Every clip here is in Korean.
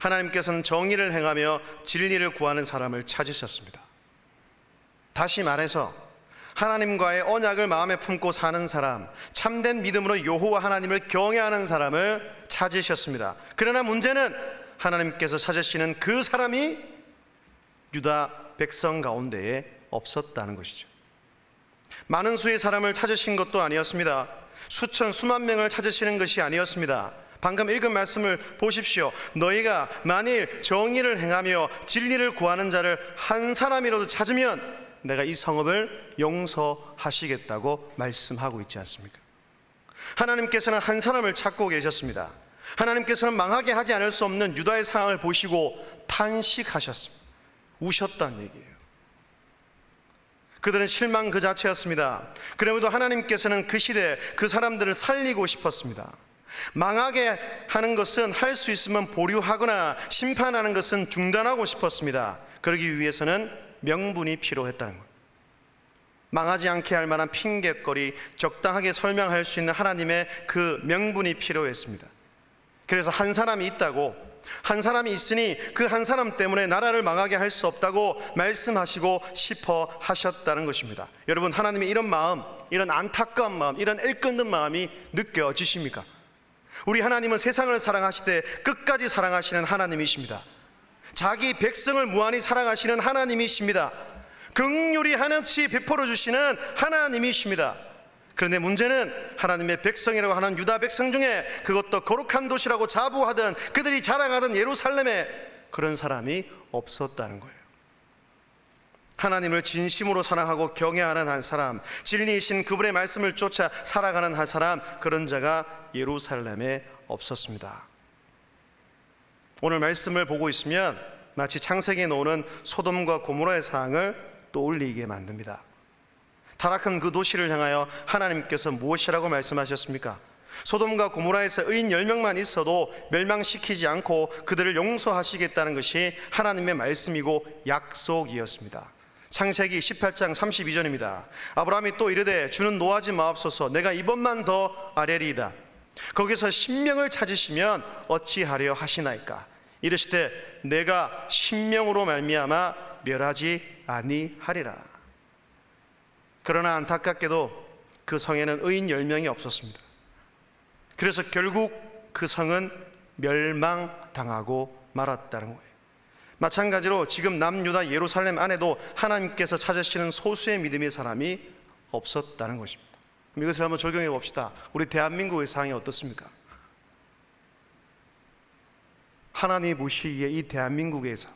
하나님께서는 정의를 행하며 진리를 구하는 사람을 찾으셨습니다. 다시 말해서 하나님과의 언약을 마음에 품고 사는 사람, 참된 믿음으로 여호와 하나님을 경외하는 사람을 찾으셨습니다. 그러나 문제는 하나님께서 찾으시는 그 사람이 유다 백성 가운데에 없었다는 것이죠. 많은 수의 사람을 찾으신 것도 아니었습니다. 수천 수만 명을 찾으시는 것이 아니었습니다. 방금 읽은 말씀을 보십시오. 너희가 만일 정의를 행하며 진리를 구하는 자를 한 사람이라도 찾으면 내가 이 성읍을 용서하시겠다고 말씀하고 있지 않습니까? 하나님께서는 한 사람을 찾고 계셨습니다. 하나님께서는 망하게 하지 않을 수 없는 유다의 상황을 보시고 탄식하셨습니다. 우셨다는 얘기예요. 그들은 실망 그 자체였습니다. 그럼에도 하나님께서는 그 시대에 그 사람들을 살리고 싶었습니다. 망하게 하는 것은 할 수 있으면 보류하거나 심판하는 것은 중단하고 싶었습니다. 그러기 위해서는 명분이 필요했다는 것. 망하지 않게 할 만한 핑곗거리, 적당하게 설명할 수 있는 하나님의 그 명분이 필요했습니다. 그래서 한 사람이 있다고, 한 사람이 있으니 그 한 사람 때문에 나라를 망하게 할 수 없다고 말씀하시고 싶어 하셨다는 것입니다. 여러분, 하나님의 이런 마음, 이런 안타까운 마음, 이런 애끓는 마음이 느껴지십니까? 우리 하나님은 세상을 사랑하시되 끝까지 사랑하시는 하나님이십니다. 자기 백성을 무한히 사랑하시는 하나님이십니다. 긍휼히 한없이 베풀어 주시는 하나님이십니다. 그런데 문제는 하나님의 백성이라고 하는 유다 백성 중에, 그것도 거룩한 도시라고 자부하던, 그들이 자랑하던 예루살렘에 그런 사람이 없었다는 거예요. 하나님을 진심으로 사랑하고 경외하는 한 사람, 진리이신 그분의 말씀을 쫓아 살아가는 한 사람, 그런 자가 예루살렘에 없었습니다. 오늘 말씀을 보고 있으면 마치 창세기에 나오는 소돔과 고모라의 상황을 떠올리게 만듭니다. 타락한 그 도시를 향하여 하나님께서 무엇이라고 말씀하셨습니까? 소돔과 고모라에서 의인 10명만 있어도 멸망시키지 않고 그들을 용서하시겠다는 것이 하나님의 말씀이고 약속이었습니다. 창세기 18장 32절입니다. 아브라함이 또 이르되 주는 노하지 마옵소서, 내가 이번만 더 아뢰리이다. 거기서 10명을 찾으시면 어찌하려 하시나이까? 이르시되 내가 10명으로 말미암아 멸하지 아니하리라. 그러나 안타깝게도 그 성에는 의인 10명이 없었습니다. 그래서 결국 그 성은 멸망당하고 말았다는 거예요. 마찬가지로 지금 남유다 예루살렘 안에도 하나님께서 찾으시는 소수의 믿음의 사람이 없었다는 것입니다. 그럼 이것을 한번 적용해 봅시다. 우리 대한민국의 상황이 어떻습니까? 하나님이 보시기에 이 대한민국에서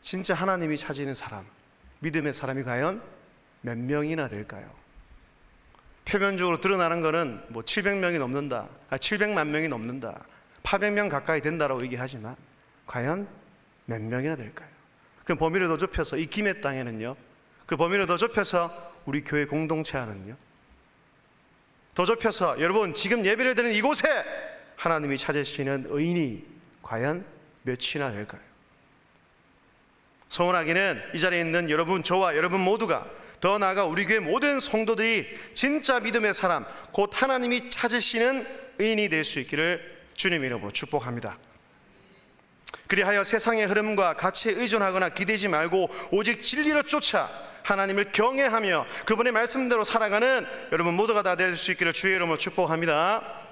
진짜 하나님이 찾으는 사람, 믿음의 사람이 과연 몇 명이나 될까요? 표면적으로 드러나는 것은 700명이 넘는다, 700만 명이 넘는다, 800명 가까이 된다라고 얘기하지만 과연 몇 명이나 될까요? 그 범위를 더 좁혀서 이 김해 땅에는요, 그 범위를 더 좁혀서 우리 교회 공동체 안은요, 더 좁혀서 여러분 지금 예배를 드리는 이곳에 하나님이 찾으시는 의인이 과연 몇이나 될까요? 소원하기는 이 자리에 있는 여러분, 저와 여러분 모두가, 더 나아가 우리 교회 모든 성도들이 진짜 믿음의 사람, 곧 하나님이 찾으시는 의인이 될 수 있기를 주님 이름으로 축복합니다. 그리하여 세상의 흐름과 가치에 의존하거나 기대지 말고 오직 진리를 쫓아 하나님을 경외하며 그분의 말씀대로 살아가는 여러분 모두가 다 될 수 있기를 주의 이름으로 축복합니다.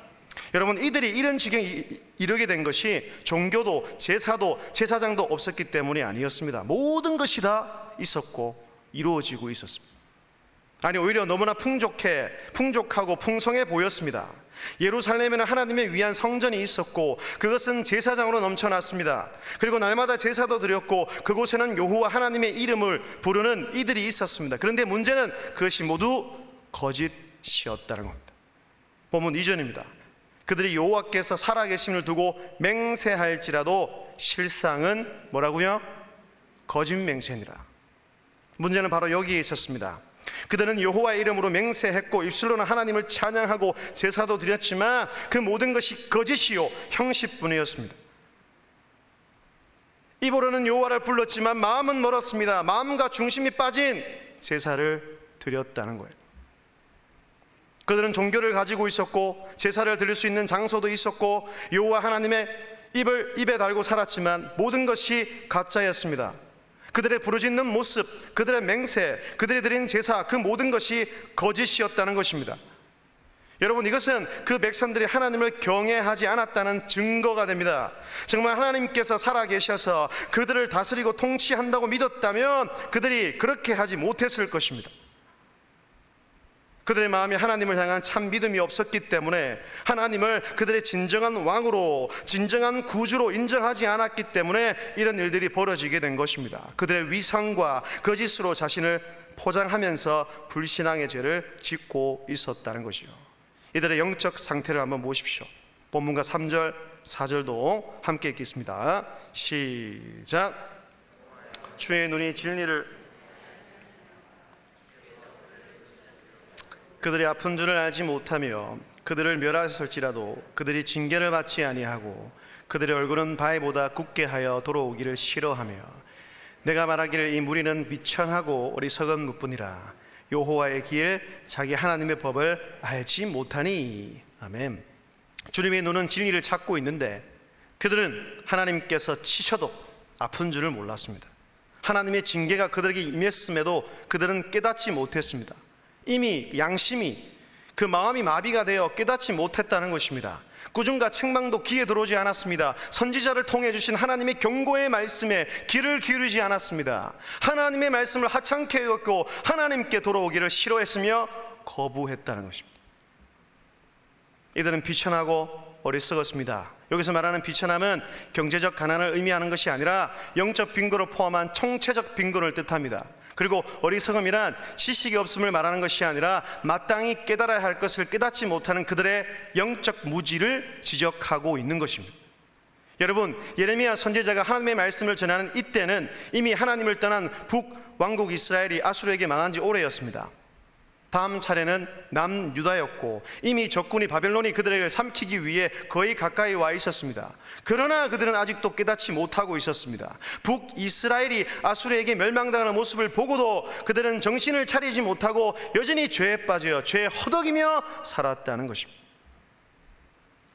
여러분, 이들이 이런 지경에 이르게 된 것이 종교도 제사도 제사장도 없었기 때문이 아니었습니다. 모든 것이 다 있었고 이루어지고 있었습니다. 아니, 오히려 너무나 풍족하고 풍성해 보였습니다. 예루살렘에는 하나님의 위한 성전이 있었고 그것은 제사장으로 넘쳐났습니다. 그리고 날마다 제사도 드렸고 그곳에는 여호와 하나님의 이름을 부르는 이들이 있었습니다. 그런데 문제는 그것이 모두 거짓이었다는 겁니다. 본문 2절입니다. 그들이 여호와께서 살아계심을 두고 맹세할지라도 실상은 뭐라고요? 거짓 맹세니라. 문제는 바로 여기에 있었습니다. 그들은 여호와의 이름으로 맹세했고 입술로는 하나님을 찬양하고 제사도 드렸지만 그 모든 것이 거짓이요 형식뿐이었습니다. 입으로는 여호와를 불렀지만 마음은 멀었습니다. 마음과 중심이 빠진 제사를 드렸다는 거예요. 그들은 종교를 가지고 있었고 제사를 드릴 수 있는 장소도 있었고 여호와 하나님의 입을 입에 달고 살았지만 모든 것이 가짜였습니다. 그들의 부르짖는 모습, 그들의 맹세, 그들이 드린 제사, 그 모든 것이 거짓이었다는 것입니다. 여러분, 이것은 그 백성들이 하나님을 경외하지 않았다는 증거가 됩니다. 정말 하나님께서 살아계셔서 그들을 다스리고 통치한다고 믿었다면 그들이 그렇게 하지 못했을 것입니다. 그들의 마음이 하나님을 향한 참 믿음이 없었기 때문에, 하나님을 그들의 진정한 왕으로, 진정한 구주로 인정하지 않았기 때문에 이런 일들이 벌어지게 된 것입니다. 그들의 위상과 거짓으로 자신을 포장하면서 불신앙의 죄를 짓고 있었다는 것이요. 이들의 영적 상태를 한번 보십시오. 본문과 3절, 4절도 함께 읽겠습니다. 시작. 주의 눈이 진리를, 그들이 아픈 줄을 알지 못하며 그들을 멸하실지라도 그들이 징계를 받지 아니하고 그들의 얼굴은 바위보다 굳게 하여 돌아오기를 싫어하며 내가 말하기를 이 무리는 미천하고 어리석은 무뿐이라 여호와의 길 자기 하나님의 법을 알지 못하니. 아멘. 주님의 눈은 진리를 찾고 있는데 그들은 하나님께서 치셔도 아픈 줄을 몰랐습니다. 하나님의 징계가 그들에게 임했음에도 그들은 깨닫지 못했습니다. 이미 양심이, 그 마음이 마비가 되어 깨닫지 못했다는 것입니다. 꾸중과 책망도 귀에 들어오지 않았습니다. 선지자를 통해 주신 하나님의 경고의 말씀에 귀를 기울이지 않았습니다. 하나님의 말씀을 하찮게 여겼고 하나님께 돌아오기를 싫어했으며 거부했다는 것입니다. 이들은 비천하고 어리석었습니다. 여기서 말하는 비천함은 경제적 가난을 의미하는 것이 아니라 영적 빈곤을 포함한 총체적 빈곤을 뜻합니다. 그리고 어리석음이란 지식이 없음을 말하는 것이 아니라 마땅히 깨달아야 할 것을 깨닫지 못하는 그들의 영적 무지를 지적하고 있는 것입니다. 여러분, 예레미야 선지자가 하나님의 말씀을 전하는 이때는 이미 하나님을 떠난 북왕국 이스라엘이 아수르에게 망한 지 오래였습니다. 다음 차례는 남유다였고 이미 적군이 바벨론이 그들을 삼키기 위해 거의 가까이 와 있었습니다. 그러나 그들은 아직도 깨닫지 못하고 있었습니다. 북이스라엘이 아수르에게 멸망당하는 모습을 보고도 그들은 정신을 차리지 못하고 여전히 죄에 빠져 죄에 허덕이며 살았다는 것입니다.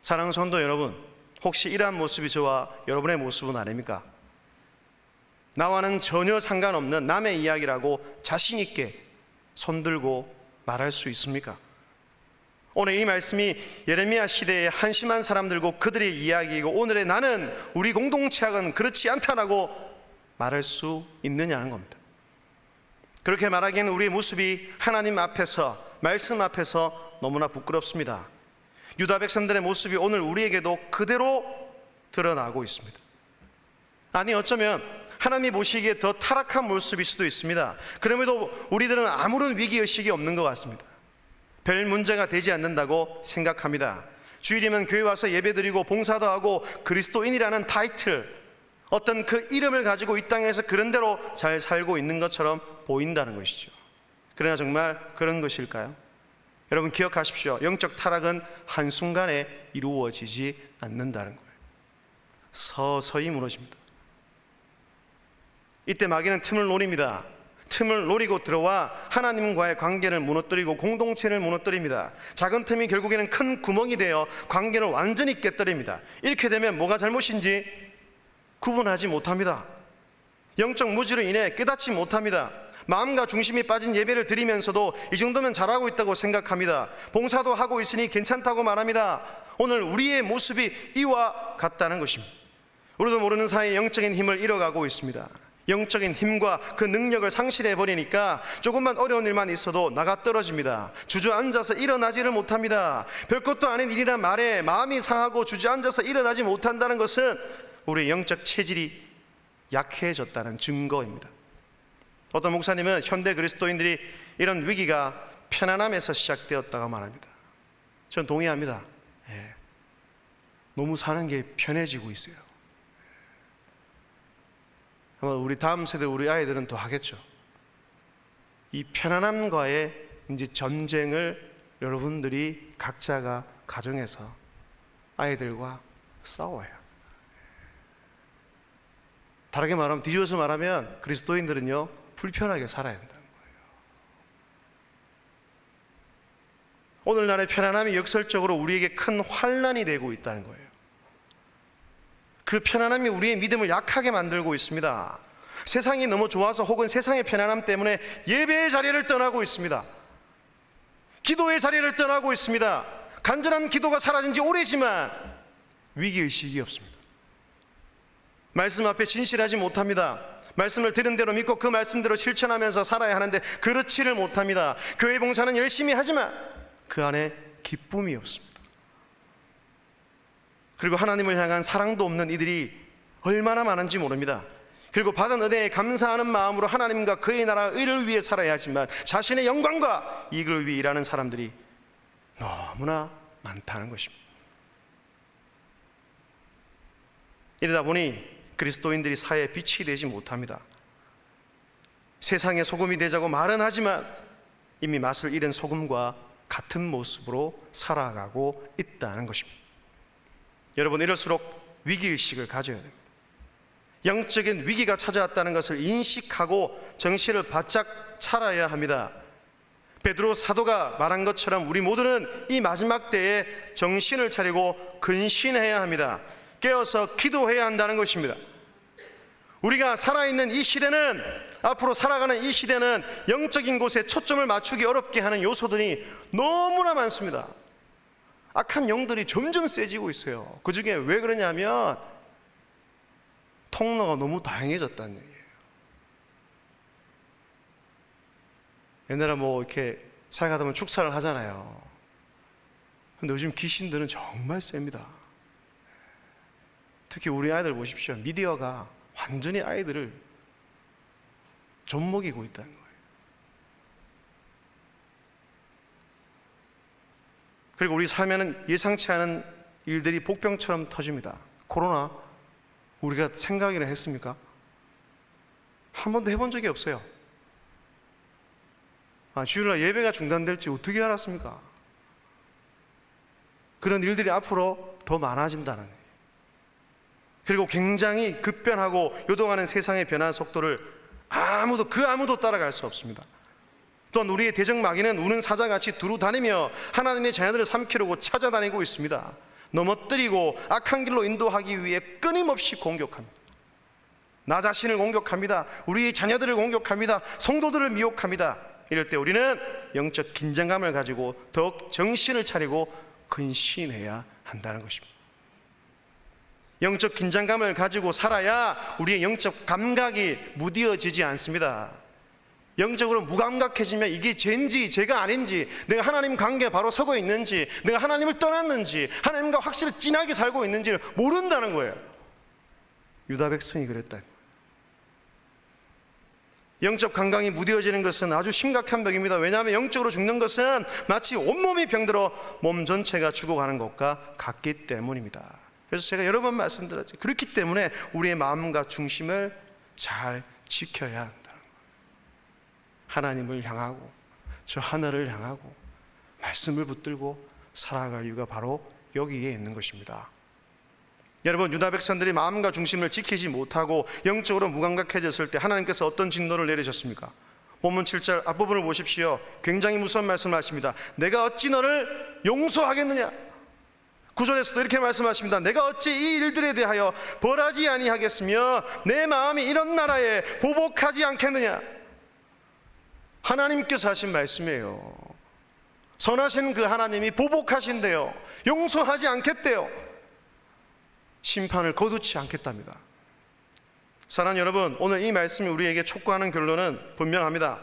사랑하는 성도 여러분, 혹시 이러한 모습이 저와 여러분의 모습은 아닙니까? 나와는 전혀 상관없는 남의 이야기라고 자신 있게 손들고 말할 수 있습니까? 오늘 이 말씀이 예레미야 시대의 한심한 사람들과 그들의 이야기이고 오늘의 나는, 우리 공동체학은 그렇지 않다라고 말할 수 있느냐는 겁니다. 그렇게 말하기에는 우리의 모습이 하나님 앞에서, 말씀 앞에서 너무나 부끄럽습니다. 유다 백성들의 모습이 오늘 우리에게도 그대로 드러나고 있습니다. 아니, 어쩌면 하나님이 보시기에 더 타락한 모습일 수도 있습니다. 그럼에도 우리들은 아무런 위기의식이 없는 것 같습니다. 별 문제가 되지 않는다고 생각합니다. 주일이면 교회 와서 예배드리고 봉사도 하고 그리스도인이라는 타이틀, 어떤 그 이름을 가지고 이 땅에서 그런 대로 잘 살고 있는 것처럼 보인다는 것이죠. 그러나 정말 그런 것일까요? 여러분 기억하십시오. 영적 타락은 한순간에 이루어지지 않는다는 거예요. 서서히 무너집니다. 이때 마귀는 틈을 노립니다. 틈을 노리고 들어와 하나님과의 관계를 무너뜨리고 공동체를 무너뜨립니다. 작은 틈이 결국에는 큰 구멍이 되어 관계를 완전히 깨뜨립니다. 이렇게 되면 뭐가 잘못인지 구분하지 못합니다. 영적 무지로 인해 깨닫지 못합니다. 마음과 중심이 빠진 예배를 드리면서도 이 정도면 잘하고 있다고 생각합니다. 봉사도 하고 있으니 괜찮다고 말합니다. 오늘 우리의 모습이 이와 같다는 것입니다. 우리도 모르는 사이에 영적인 힘을 잃어가고 있습니다. 영적인 힘과 그 능력을 상실해버리니까 조금만 어려운 일만 있어도 나가 떨어집니다. 주저앉아서 일어나지를 못합니다. 별것도 아닌 일이란 말에 마음이 상하고 주저앉아서 일어나지 못한다는 것은 우리의 영적 체질이 약해졌다는 증거입니다. 어떤 목사님은 현대 그리스도인들이 이런 위기가 편안함에서 시작되었다고 말합니다. 전 동의합니다. 너무 사는 게 편해지고 있어요. 아마 우리 다음 세대, 우리 아이들은 더 하겠죠. 이 편안함과의 이제 전쟁을 여러분들이 각자가 가정에서 아이들과 싸워요. 다르게 말하면, 뒤집어서 말하면 그리스도인들은요 불편하게 살아야 된다는 거예요. 오늘날의 편안함이 역설적으로 우리에게 큰 환난이 되고 있다는 거예요. 그 편안함이 우리의 믿음을 약하게 만들고 있습니다. 세상이 너무 좋아서 혹은 세상의 편안함 때문에 예배의 자리를 떠나고 있습니다. 기도의 자리를 떠나고 있습니다. 간절한 기도가 사라진 지 오래지만 위기의식이 없습니다. 말씀 앞에 진실하지 못합니다. 말씀을 들은 대로 믿고 그 말씀대로 실천하면서 살아야 하는데 그렇지를 못합니다. 교회 봉사는 열심히 하지만 그 안에 기쁨이 없습니다. 그리고 하나님을 향한 사랑도 없는 이들이 얼마나 많은지 모릅니다. 그리고 받은 은혜에 감사하는 마음으로 하나님과 그의 나라 의를 위해 살아야 하지만 자신의 영광과 이익을 위해 일하는 사람들이 너무나 많다는 것입니다. 이러다 보니 그리스도인들이 사회의 빛이 되지 못합니다. 세상의 소금이 되자고 말은 하지만 이미 맛을 잃은 소금과 같은 모습으로 살아가고 있다는 것입니다. 여러분, 이럴수록 위기의식을 가져야 됩니다. 영적인 위기가 찾아왔다는 것을 인식하고 정신을 바짝 차려야 합니다. 베드로 사도가 말한 것처럼 우리 모두는 이 마지막 때에 정신을 차리고 근신해야 합니다. 깨어서 기도해야 한다는 것입니다. 우리가 살아있는 이 시대는, 앞으로 살아가는 이 시대는 영적인 곳에 초점을 맞추기 어렵게 하는 요소들이 너무나 많습니다. 악한 영들이 점점 세지고 있어요. 그 중에 왜 그러냐면 통로가 너무 다양해졌다는 얘기예요. 옛날에 이렇게 살아가다 보면 축사를 하잖아요. 근데 요즘 귀신들은 정말 셉니다. 특히 우리 아이들 보십시오. 미디어가 완전히 아이들을 좀먹이고 있다는 거예요. 그리고 우리 삶에는 예상치 않은 일들이 복병처럼 터집니다. 코로나 우리가 생각이나 했습니까? 한 번도 해본 적이 없어요. 주일날 예배가 중단될지 어떻게 알았습니까? 그런 일들이 앞으로 더 많아진다는 거예요. 그리고 굉장히 급변하고 요동하는 세상의 변화 속도를 아무도 따라갈 수 없습니다. 또한 우리의 대적마귀는 우는 사자같이 두루 다니며 하나님의 자녀들을 삼키려고 찾아다니고 있습니다. 넘어뜨리고 악한 길로 인도하기 위해 끊임없이 공격합니다. 나 자신을 공격합니다. 우리의 자녀들을 공격합니다. 성도들을 미혹합니다. 이럴 때 우리는 영적 긴장감을 가지고 더욱 정신을 차리고 근신해야 한다는 것입니다. 영적 긴장감을 가지고 살아야 우리의 영적 감각이 무뎌지지 않습니다. 영적으로 무감각해지면 이게 죄인지 죄가 아닌지, 내가 하나님 관계에 바로 서고 있는지, 내가 하나님을 떠났는지, 하나님과 확실히 진하게 살고 있는지를 모른다는 거예요. 유다 백성이 그랬다. 영적 감각이 무뎌지는 것은 아주 심각한 병입니다. 왜냐하면 영적으로 죽는 것은 마치 온몸이 병들어 몸 전체가 죽어가는 것과 같기 때문입니다. 그래서 제가 여러 번 말씀드렸죠. 그렇기 때문에 우리의 마음과 중심을 잘 지켜야 한다는 거예요. 하나님을 향하고 저 하늘을 향하고 말씀을 붙들고 살아갈 이유가 바로 여기에 있는 것입니다. 여러분, 유다 백성들이 마음과 중심을 지키지 못하고 영적으로 무감각해졌을 때 하나님께서 어떤 진노를 내리셨습니까? 본문 7절 앞부분을 보십시오. 굉장히 무서운 말씀을 하십니다. 내가 어찌 너를 용서하겠느냐? 9절에서도 이렇게 말씀하십니다. 내가 어찌 이 일들에 대하여 벌하지 아니하겠으며 내 마음이 이런 나라에 보복하지 않겠느냐? 하나님께서 하신 말씀이에요. 선하신 그 하나님이 보복하신대요. 용서하지 않겠대요. 심판을 거두지 않겠답니다. 사랑하는 여러분, 오늘 이 말씀이 우리에게 촉구하는 결론은 분명합니다.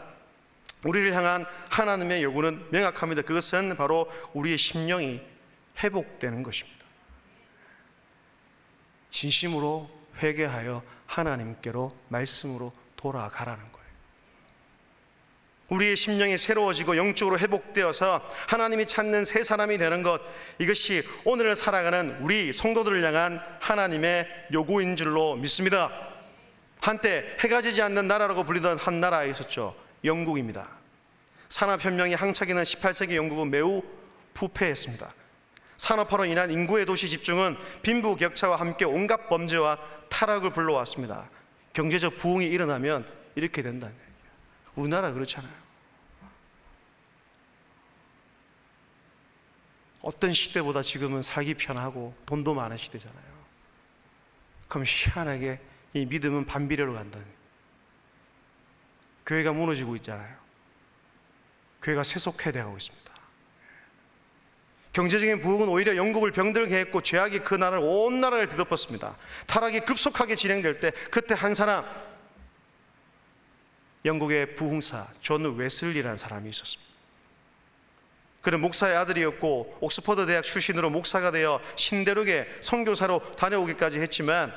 우리를 향한 하나님의 요구는 명확합니다. 그것은 바로 우리의 심령이 회복되는 것입니다. 진심으로 회개하여 하나님께로 말씀으로 돌아가라는 거예요. 우리의 심령이 새로워지고 영적으로 회복되어서 하나님이 찾는 새 사람이 되는 것, 이것이 오늘을 살아가는 우리 성도들을 향한 하나님의 요구인 줄로 믿습니다. 한때 해가 지지 않는 나라라고 불리던 한 나라가 있었죠. 영국입니다. 산업혁명이 한창이는 18세기 영국은 매우 부패했습니다. 산업화로 인한 인구의 도시 집중은 빈부격차와 함께 온갖 범죄와 타락을 불러왔습니다. 경제적 부흥이 일어나면 이렇게 된다는 얘기예요. 우리나라 그렇잖아요. 어떤 시대보다 지금은 살기 편하고 돈도 많은 시대잖아요. 그럼 희한하게 이 믿음은 반비례로 간다는 거예요. 교회가 무너지고 있잖아요. 교회가 세속화되고 있습니다. 경제적인 부흥은 오히려 영국을 병들게 했고 죄악이 그 나라를 온 나라를 뒤덮었습니다. 타락이 급속하게 진행될 때 그때 한 사람, 영국의 부흥사 존 웨슬리라는 사람이 있었습니다. 그는 목사의 아들이었고 옥스퍼드 대학 출신으로 목사가 되어 신대륙에 선교사로 다녀오기까지 했지만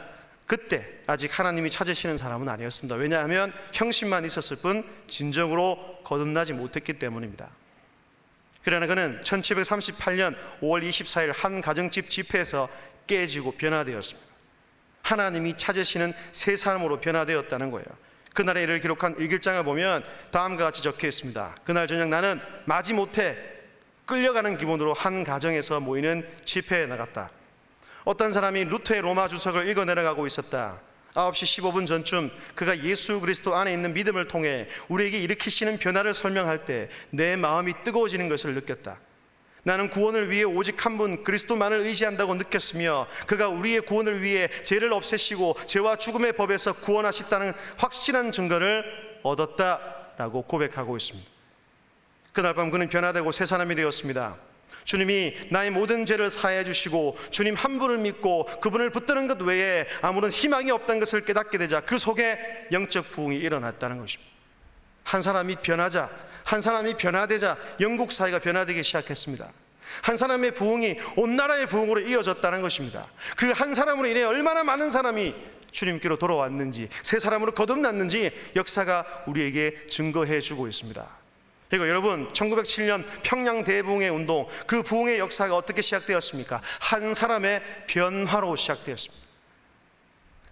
그때 아직 하나님이 찾으시는 사람은 아니었습니다. 왜냐하면 형신만 있었을 뿐 진정으로 거듭나지 못했기 때문입니다. 그러나 그는 1738년 5월 24일 한 가정집 집회에서 깨지고 변화되었습니다. 하나님이 찾으시는 새 사람으로 변화되었다는 거예요. 그날의 일을 기록한 일기장을 보면 다음과 같이 적혀 있습니다. 그날 저녁 나는 마지못해 끌려가는 기분으로 한 가정에서 모이는 집회에 나갔다. 어떤 사람이 루터의 로마 주석을 읽어 내려가고 있었다. 9시 15분 전쯤 그가 예수 그리스도 안에 있는 믿음을 통해 우리에게 일으키시는 변화를 설명할 때 내 마음이 뜨거워지는 것을 느꼈다. 나는 구원을 위해 오직 한 분 그리스도만을 의지한다고 느꼈으며 그가 우리의 구원을 위해 죄를 없애시고 죄와 죽음의 법에서 구원하셨다는 확실한 증거를 얻었다라고 고백하고 있습니다. 그날 밤 그는 변화되고 새 사람이 되었습니다. 주님이 나의 모든 죄를 사해 주시고 주님 한 분을 믿고 그분을 붙드는 것 외에 아무런 희망이 없다는 것을 깨닫게 되자 그 속에 영적 부흥이 일어났다는 것입니다. 한 사람이 변하자, 한 사람이 변화되자 영국 사회가 변화되기 시작했습니다. 한 사람의 부흥이 온 나라의 부흥으로 이어졌다는 것입니다. 그 한 사람으로 인해 얼마나 많은 사람이 주님께로 돌아왔는지, 새 사람으로 거듭났는지 역사가 우리에게 증거해 주고 있습니다. 그리고 여러분, 1907년 평양 대부흥의 운동, 그 부흥의 역사가 어떻게 시작되었습니까? 한 사람의 변화로 시작되었습니다.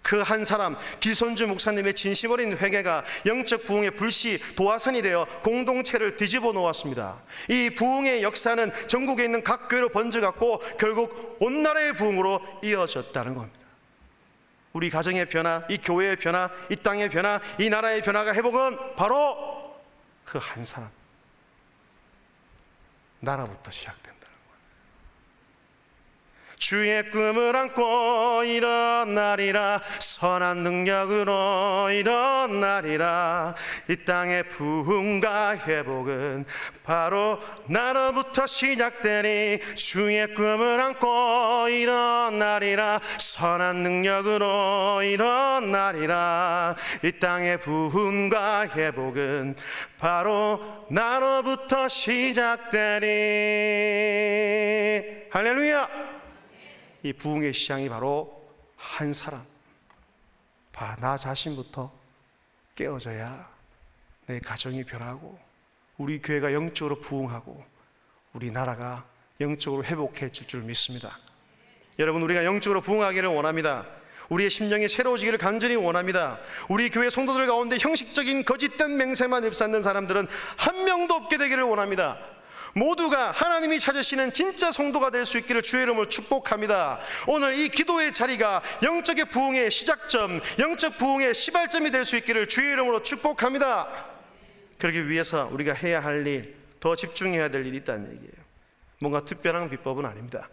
그 한 사람, 길손주 목사님의 진심 어린 회개가 영적 부흥의 불씨 도화선이 되어 공동체를 뒤집어 놓았습니다. 이 부흥의 역사는 전국에 있는 각 교회로 번져갔고 결국 온 나라의 부흥으로 이어졌다는 겁니다. 우리 가정의 변화, 이 교회의 변화, 이 땅의 변화, 이 나라의 변화가 회복은 바로 그 한 사람, 나라부터 시작된다는 거예요. 주의 꿈을 안고 일어나리라. 선한 능력으로 일어나리라. 이 땅의 부흥과 회복은 바로 나로부터 시작되니 주의 꿈을 안고 일어나리라. 선한 능력으로 일어나리라. 이 땅의 부흥과 회복은 바로 나로부터 시작되니. 할렐루야. 이 부흥의 시작이 바로 한 사람, 바로 나 자신부터 깨어져야 내 가정이 변하고 우리 교회가 영적으로 부흥하고 우리 나라가 영적으로 회복해질 줄 믿습니다. 여러분, 우리가 영적으로 부흥하기를 원합니다. 우리의 심령이 새로워지기를 간절히 원합니다. 우리 교회 성도들 가운데 형식적인 거짓된 맹세만 일삼는 사람들은 한 명도 없게 되기를 원합니다. 모두가 하나님이 찾으시는 진짜 성도가 될 수 있기를 주의 이름으로 축복합니다. 오늘 이 기도의 자리가 영적의 부흥의 시작점, 영적 부흥의 시발점이 될 수 있기를 주의 이름으로 축복합니다. 그러기 위해서 우리가 해야 할 일, 더 집중해야 될 일이 있다는 얘기예요. 뭔가 특별한 비법은 아닙니다.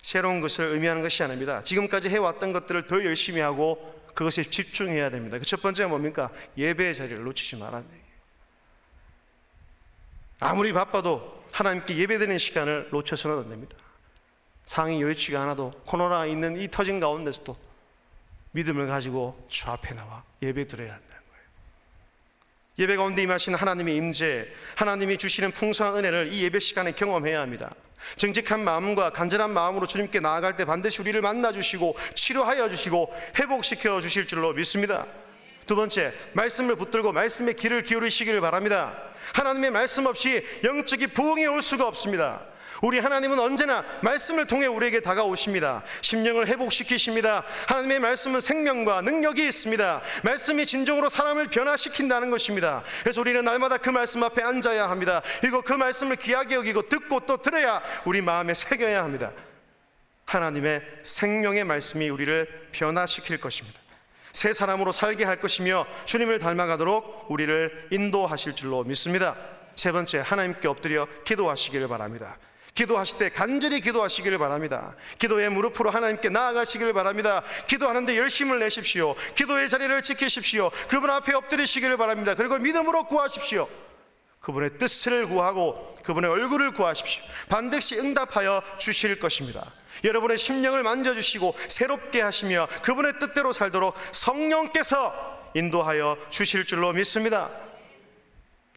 새로운 것을 의미하는 것이 아닙니다. 지금까지 해왔던 것들을 더 열심히 하고 그것에 집중해야 됩니다. 그 첫 번째가 뭡니까? 예배의 자리를 놓치지 말라는 얘기예요. 아무리 바빠도 하나님께 예배드리는 시간을 놓쳐서는 안 됩니다. 상황이 여의치가 않아도 코로나 있는 이 터진 가운데서도 믿음을 가지고 주 앞에 나와 예배드려야 한다는 거예요. 예배 가운데 임하시는 하나님의 임재, 하나님이 주시는 풍성한 은혜를 이 예배 시간에 경험해야 합니다. 정직한 마음과 간절한 마음으로 주님께 나아갈 때 반드시 우리를 만나주시고 치료하여 주시고 회복시켜 주실 줄로 믿습니다. 두 번째, 말씀을 붙들고 말씀의 귀를 기울이시기를 바랍니다. 하나님의 말씀 없이 영적인 부흥이 올 수가 없습니다. 우리 하나님은 언제나 말씀을 통해 우리에게 다가오십니다. 심령을 회복시키십니다. 하나님의 말씀은 생명과 능력이 있습니다. 말씀이 진정으로 사람을 변화시킨다는 것입니다. 그래서 우리는 날마다 그 말씀 앞에 앉아야 합니다. 그리고 그 말씀을 귀하게 여기고 듣고 또 들어야 우리 마음에 새겨야 합니다. 하나님의 생명의 말씀이 우리를 변화시킬 것입니다. 새 사람으로 살게 할 것이며 주님을 닮아가도록 우리를 인도하실 줄로 믿습니다. 세 번째, 하나님께 엎드려 기도하시기를 바랍니다. 기도하실 때 간절히 기도하시기를 바랍니다. 기도의 무릎으로 하나님께 나아가시기를 바랍니다. 기도하는데 열심을 내십시오. 기도의 자리를 지키십시오. 그분 앞에 엎드리시기를 바랍니다. 그리고 믿음으로 구하십시오. 그분의 뜻을 구하고 그분의 얼굴을 구하십시오. 반드시 응답하여 주실 것입니다. 여러분의 심령을 만져주시고 새롭게 하시며 그분의 뜻대로 살도록 성령께서 인도하여 주실 줄로 믿습니다.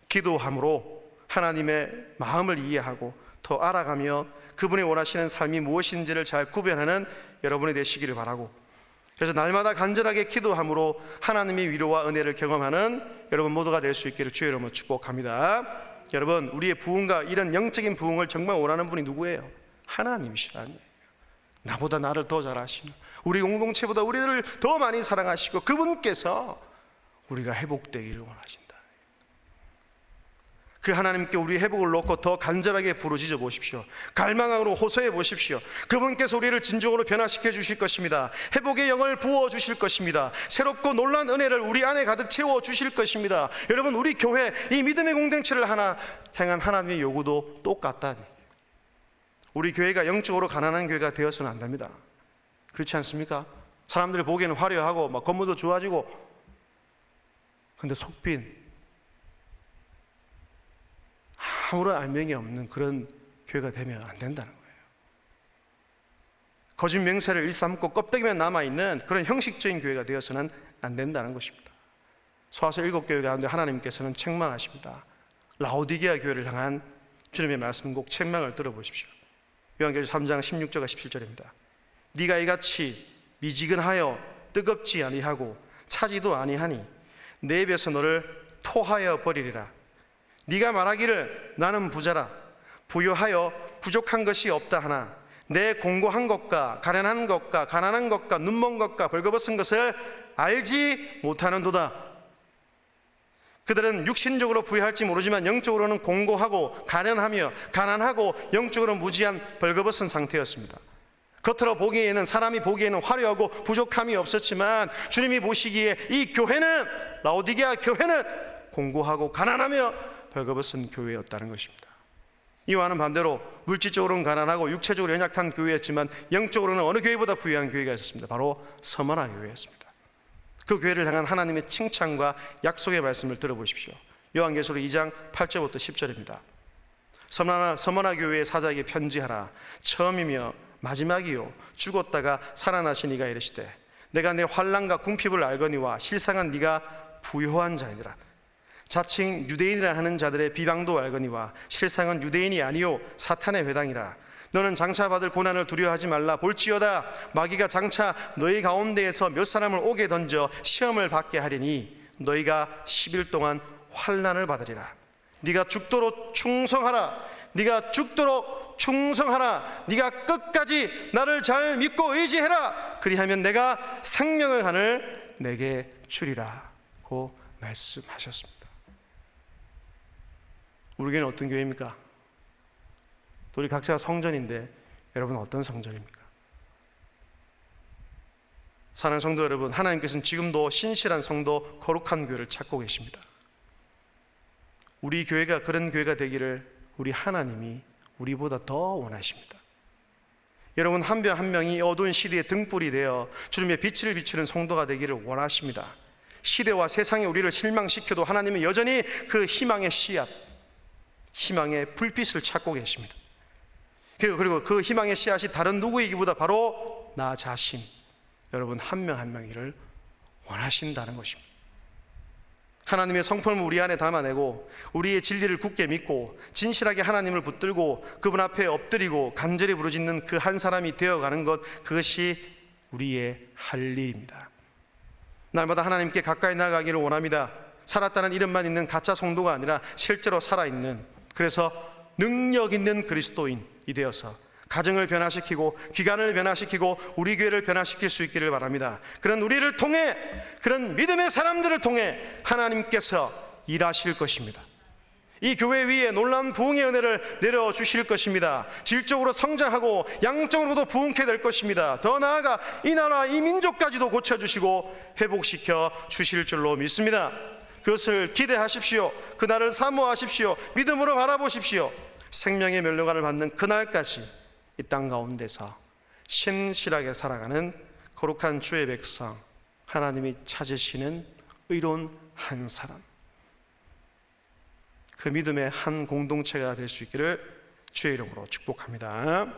기도함으로 하나님의 마음을 이해하고 더 알아가며 그분이 원하시는 삶이 무엇인지를 잘 구별하는 여러분이 되시기를 바라고, 그래서 날마다 간절하게 기도함으로 하나님의 위로와 은혜를 경험하는 여러분 모두가 될 수 있기를 주의 이름으로 축복합니다. 여러분, 우리의 부흥과 이런 영적인 부흥을 정말 원하는 분이 누구예요? 하나님이시라니. 나보다 나를 더 잘 아시는, 우리 공동체보다 우리를 더 많이 사랑하시고 그분께서 우리가 회복되기를 원하신다. 그 하나님께 우리 회복을 놓고 더 간절하게 부르짖어 보십시오. 갈망으로 호소해 보십시오. 그분께서 우리를 진정으로 변화시켜 주실 것입니다. 회복의 영을 부어 주실 것입니다. 새롭고 놀라운 은혜를 우리 안에 가득 채워 주실 것입니다. 여러분, 우리 교회 이 믿음의 공동체를 향한 하나님의 요구도 똑같다니. 우리 교회가 영적으로 가난한 교회가 되어서는 안 됩니다. 그렇지 않습니까? 사람들 보기에는 화려하고 막 건물도 좋아지고, 근데 속빈, 아무런 알맹이 없는 그런 교회가 되면 안 된다는 거예요. 거짓 명세를 일삼고 껍데기만 남아있는 그런 형식적인 교회가 되어서는 안 된다는 것입니다. 소아서 7교회 가운데 하나님께서는 책망하십니다. 라오디게아 교회를 향한 주님의 말씀 꼭 책망을 들어보십시오. 요한계시록 3장 16절과 17절입니다. 네가 이같이 미지근하여 뜨겁지 아니하고 차지도 아니하니 내 입에서 너를 토하여 버리리라. 네가 말하기를 나는 부자라, 부유하여 부족한 것이 없다 하나 내 공고한 것과 가련한 것과 가난한 것과 눈먼 것과 벌거벗은 것을 알지 못하는도다. 그들은 육신적으로 부유할지 모르지만 영적으로는 공고하고 가련하며 가난하고 영적으로 무지한 벌거벗은 상태였습니다. 겉으로 보기에는, 사람이 보기에는 화려하고 부족함이 없었지만 주님이 보시기에 이 교회는, 라오디게아 교회는 공고하고 가난하며 벌거벗은 교회였다는 것입니다. 이와는 반대로 물질적으로는 가난하고 육체적으로 연약한 교회였지만 영적으로는 어느 교회보다 부유한 교회가 있었습니다. 바로 서머나 교회였습니다. 그 교회를 향한 하나님의 칭찬과 약속의 말씀을 들어보십시오. 요한계시록 2장 8절부터 10절입니다. 서머나 교회의 사자에게 편지하라. 처음이며 마지막이요 죽었다가 살아나신 이가 이르시되 내가 내 환난과 궁핍을 알거니와 실상은 네가 부요한 자이니라. 자칭 유대인이라 하는 자들의 비방도 알거니와 실상은 유대인이 아니요 사탄의 회당이라. 너는 장차 받을 고난을 두려워하지 말라. 볼지어다 마귀가 장차 너희 가운데에서 몇 사람을 옥에 던져 시험을 받게 하리니 너희가 10일 동안 환난을 받으리라. 네가 죽도록 충성하라. 네가 죽도록 충성하라. 네가 끝까지 나를 잘 믿고 의지해라. 그리하면 내가 생명의 하늘 내게 주리라고 말씀하셨습니다. 우리 교회는 어떤 교회입니까? 우리 각자가 성전인데 여러분은 어떤 성전입니까? 사랑하는 성도 여러분, 하나님께서는 지금도 신실한 성도, 거룩한 교회를 찾고 계십니다. 우리 교회가 그런 교회가 되기를 우리 하나님이 우리보다 더 원하십니다. 여러분 한 명 한 명이 어두운 시대의 등불이 되어 주님의 빛을 비추는 성도가 되기를 원하십니다. 시대와 세상이 우리를 실망시켜도 하나님은 여전히 그 희망의 씨앗, 희망의 불빛을 찾고 계십니다. 그리고 그 희망의 씨앗이 다른 누구이기보다 바로 나 자신, 여러분 한 명 한 명이를 원하신다는 것입니다. 하나님의 성품을 우리 안에 담아내고 우리의 진리를 굳게 믿고 진실하게 하나님을 붙들고 그분 앞에 엎드리고 간절히 부르짖는 그 한 사람이 되어가는 것, 그것이 우리의 할 일입니다. 날마다 하나님께 가까이 나아가기를 원합니다. 살았다는 이름만 있는 가짜 성도가 아니라 실제로 살아있는, 그래서 능력 있는 그리스도인이 되어서 가정을 변화시키고 기관을 변화시키고 우리 교회를 변화시킬 수 있기를 바랍니다. 그런 우리를 통해, 그런 믿음의 사람들을 통해 하나님께서 일하실 것입니다. 이 교회 위에 놀라운 부흥의 은혜를 내려주실 것입니다. 질적으로 성장하고 양적으로도 부흥케 될 것입니다. 더 나아가 이 나라, 이 민족까지도 고쳐주시고 회복시켜 주실 줄로 믿습니다. 그것을 기대하십시오. 그날을 사모하십시오. 믿음으로 바라보십시오. 생명의 멸류관을 받는 그날까지 이 땅 가운데서 신실하게 살아가는 거룩한 주의 백성, 하나님이 찾으시는 의로운 한 사람, 그 믿음의 한 공동체가 될 수 있기를 주의 이름으로 축복합니다.